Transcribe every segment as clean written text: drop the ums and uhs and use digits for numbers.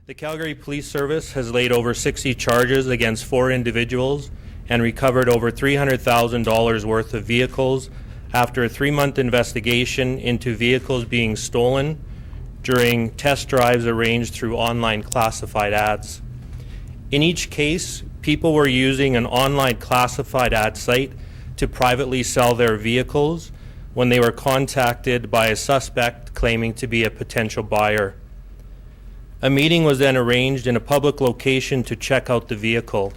The Calgary Police Service has laid over 60 charges against 4 individuals and recovered over $300,000 worth of vehicles after a 3-month investigation into vehicles being stolen during test drives arranged through online classified ads. In each case, people were using an online classified ad site to privately sell their vehicles when they were contacted by a suspect claiming to be a potential buyer. A meeting was then arranged in a public location to check out the vehicle.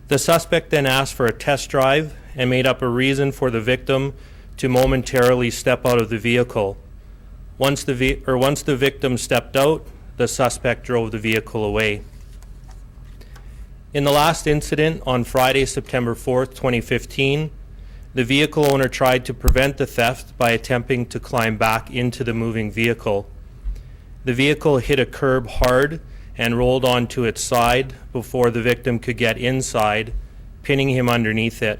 The suspect then asked for a test drive and made up a reason for the victim to momentarily step out of the vehicle. Once the victim stepped out, the suspect drove the vehicle away. In the last incident on Friday, September 4th, 2015, the vehicle owner tried to prevent the theft by attempting to climb back into the moving vehicle. The vehicle hit a curb hard and rolled onto its side before the victim could get inside, pinning him underneath it.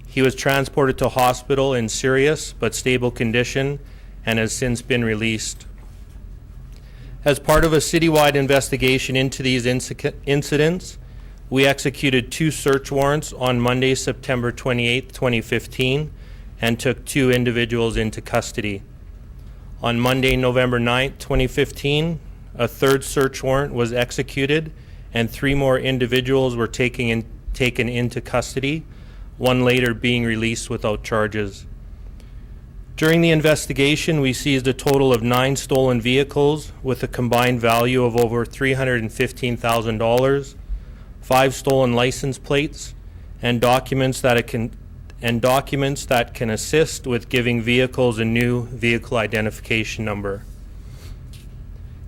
He was transported to hospital in serious but stable condition and has since been released. As part of a citywide investigation into these incidents, we executed 2 search warrants on Monday, September 28, 2015, and took 2 individuals into custody. On Monday, November 9, 2015, a 3rd search warrant was executed and 3 more individuals were taken into custody, one later being released without charges. During the investigation, we seized a total of 9 stolen vehicles with a combined value of over $315,000, 5 stolen license plates, and documents that can assist with giving vehicles a new vehicle identification number.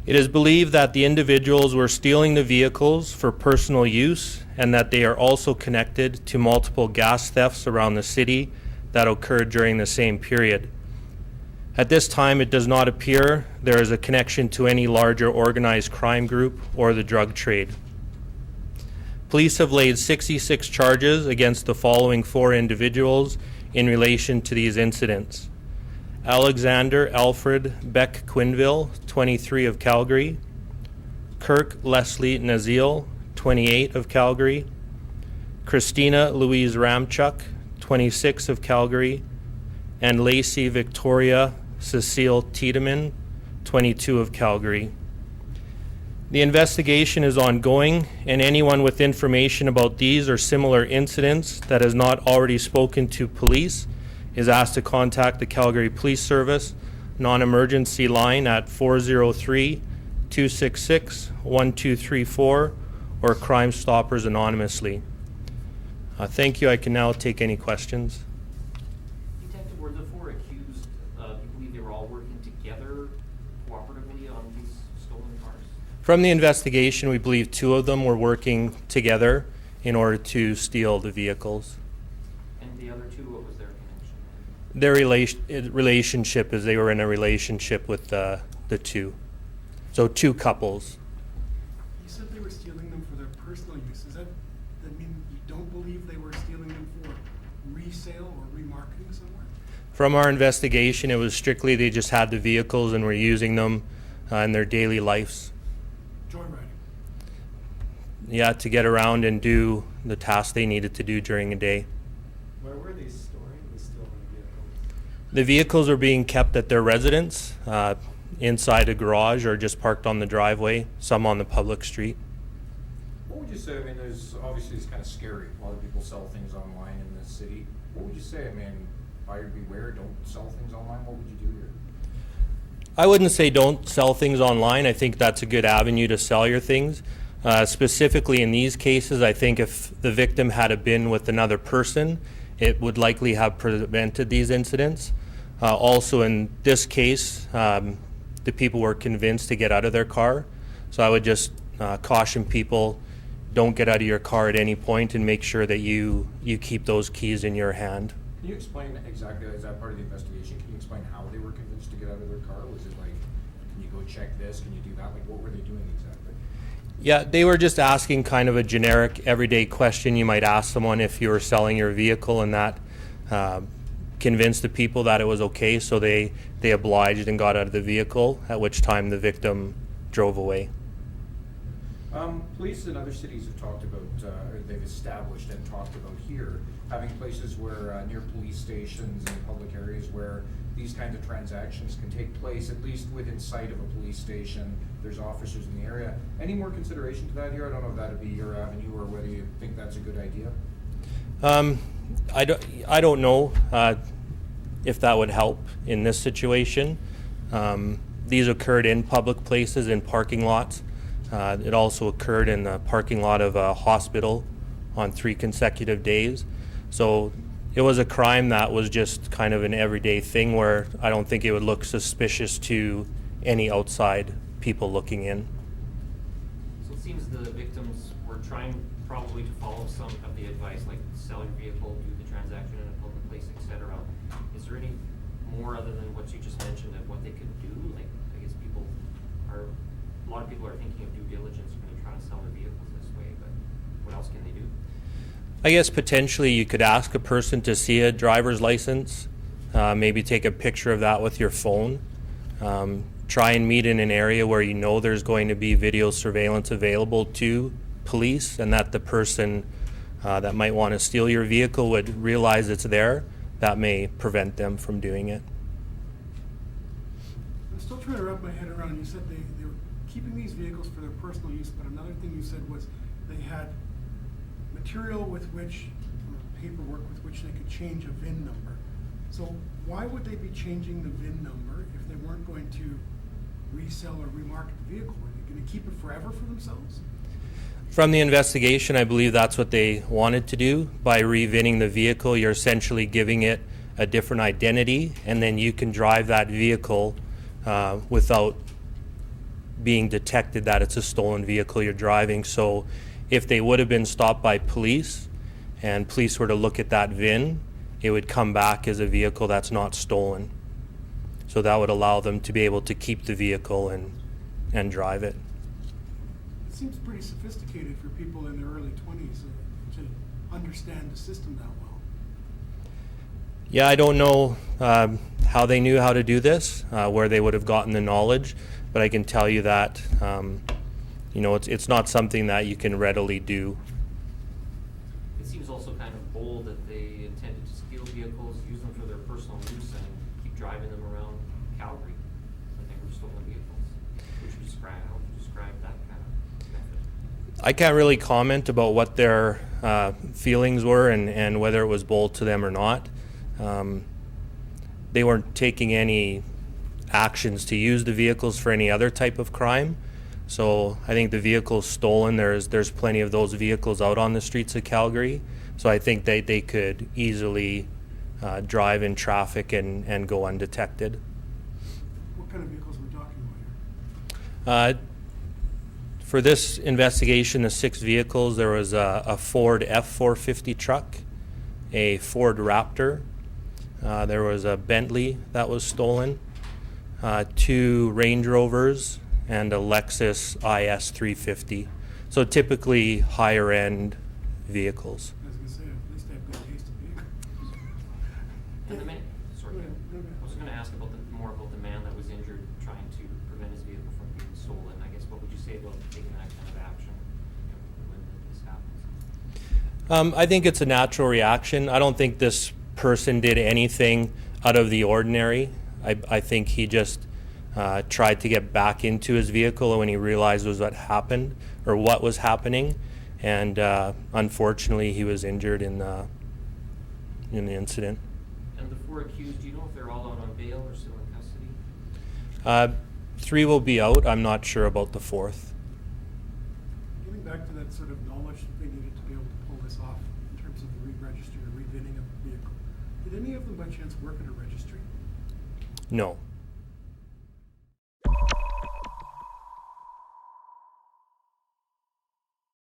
It is believed that the individuals were stealing the vehicles for personal use and that they are also connected to multiple gas thefts around the city that occurred during the same period. At this time, it does not appear there is a connection to any larger organized crime group or the drug trade. Police have laid 66 charges against the following 4 individuals in relation to these incidents. Alexander Alfred Beck Quinville, 23 of Calgary, Kirk Leslie Nazil, 28 of Calgary, Christina Louise Ramchuk, 26 of Calgary, and Lacey Victoria Cecile Tiedemann, 22 of Calgary. The investigation is ongoing, and anyone with information about these or similar incidents that has not already spoken to police is asked to contact the Calgary Police Service non-emergency line at 403-266-1234 or Crime Stoppers anonymously. Thank you. I can now take any questions. Detective, were the 4 accused, you believe they were all working together cooperatively on these stolen cars? From the investigation, we believe 2 of them were working together in order to steal the vehicles. And the other 2, what was their connection? Their relationship is they were in a relationship with the 2. So 2 couples. You said they were stealing them for their personal use. Does that mean you don't believe they were stealing them for resale or remarketing somewhere? From our investigation, it was strictly they just had the vehicles and were using them in their daily lives. Joyriding. Yeah, to get around and do the tasks they needed to do during a day. Where were they storing the stolen vehicles? The vehicles are being kept at their residence, inside a garage or just parked on the driveway, some on the public street. What would you say? I mean, there's obviously it's kind of scary. A lot of people sell things online in this city. What would you say? I mean, buyer beware, don't sell things online. What would you do here? I wouldn't say don't sell things online. I think that's a good avenue to sell your things. Specifically in these cases, I think if the victim had been with another person, it would likely have prevented these incidents. Also in this case, the people were convinced to get out of their car. So I would just caution people, don't get out of your car at any point and make sure that you keep those keys in your hand. Can you explain exactly, is that part of the investigation? Can you explain how they were convinced to get out of their car? Was it like, can you go check this? Can you do that? Like, what were they doing exactly? Yeah, they were just asking kind of a generic everyday question you might ask someone if you were selling your vehicle, and that convinced the people that it was okay, so they obliged and got out of the vehicle, at which time the victim drove away. Police in other cities have talked about, or they've established and talked about here, having places where, near police stations and public areas where these kinds of transactions can take place, at least within sight of a police station. There's officers in the area. Any more consideration to that here? I don't know if that'd be your avenue or whether you think that's a good idea. I don't know if that would help in this situation. These occurred in public places, in parking lots. It also occurred in the parking lot of a hospital on 3 consecutive days. So it was a crime that was just kind of an everyday thing where I don't think it would look suspicious to any outside people looking in. So it seems the victims were trying probably to follow some of the advice, like sell your vehicle, do the transaction in a public place, etc. Is there any more other than what you just mentioned of what they could do? Like, I guess a lot of people are thinking of due diligence when they're trying to sell their vehicles this way, but what else can they do? I guess potentially you could ask a person to see a driver's license, maybe take a picture of that with your phone. Try and meet in an area where you know there's going to be video surveillance available to police, and that the person that might want to steal your vehicle would realize it's there. That may prevent them from doing it. I'm still trying to wrap my head around, you said they were keeping these vehicles for their personal use, but another thing you said was they had material with which, or paperwork with which they could change a VIN number. So why would they be changing the VIN number if they weren't going to resell or remarket the vehicle? Were they going to keep it forever for themselves? From the investigation, I believe that's what they wanted to do. By re-VINning the vehicle, you're essentially giving it a different identity, and then you can drive that vehicle without being detected that it's a stolen vehicle you're driving. So if they would have been stopped by police and police were to look at that VIN, it would come back as a vehicle that's not stolen. So that would allow them to be able to keep the vehicle and drive it. It seems pretty sophisticated for people in their early 20s to understand the system that well. Yeah, I don't know how they knew how to do this, where they would have gotten the knowledge, but I can tell you that it's not something that you can readily do. It seems also kind of bold that they intended to steal vehicles, use them for their personal use, and keep driving them around Calgary like they were stolen vehicles. How would you describe that kind of method? I can't really comment about what their feelings were and whether it was bold to them or not. They weren't taking any actions to use the vehicles for any other type of crime. So I think the vehicle's stolen. There's plenty of those vehicles out on the streets of Calgary. So I think they could easily drive in traffic and go undetected. What kind of vehicles are we talking about here? For this investigation, the 6 vehicles, there was a Ford F-450 truck, a Ford Raptor, there was a Bentley that was stolen, 2 Range Rovers, and a Lexus IS350. So typically higher end vehicles. I was going to say, at least they have good taste in vehicles. And the man, sorry, Go ahead, go ahead. I was going to ask more about the man that was injured trying to prevent his vehicle from being stolen. I guess what would you say about taking that kind of action when this happens? I think it's a natural reaction. I don't think this person did anything out of the ordinary. I think he just tried to get back into his vehicle when he realized what happened or what was happening, and unfortunately he was injured in the incident. And the 4 accused, do you know if they're all out on bail or still in custody? 3 will be out. I'm not sure about the 4th. Getting back to that sort of knowledge that they needed to be able to pull this off in terms of the re-registered or re-VINning of the vehicle, did any of them by chance work at a registry? No.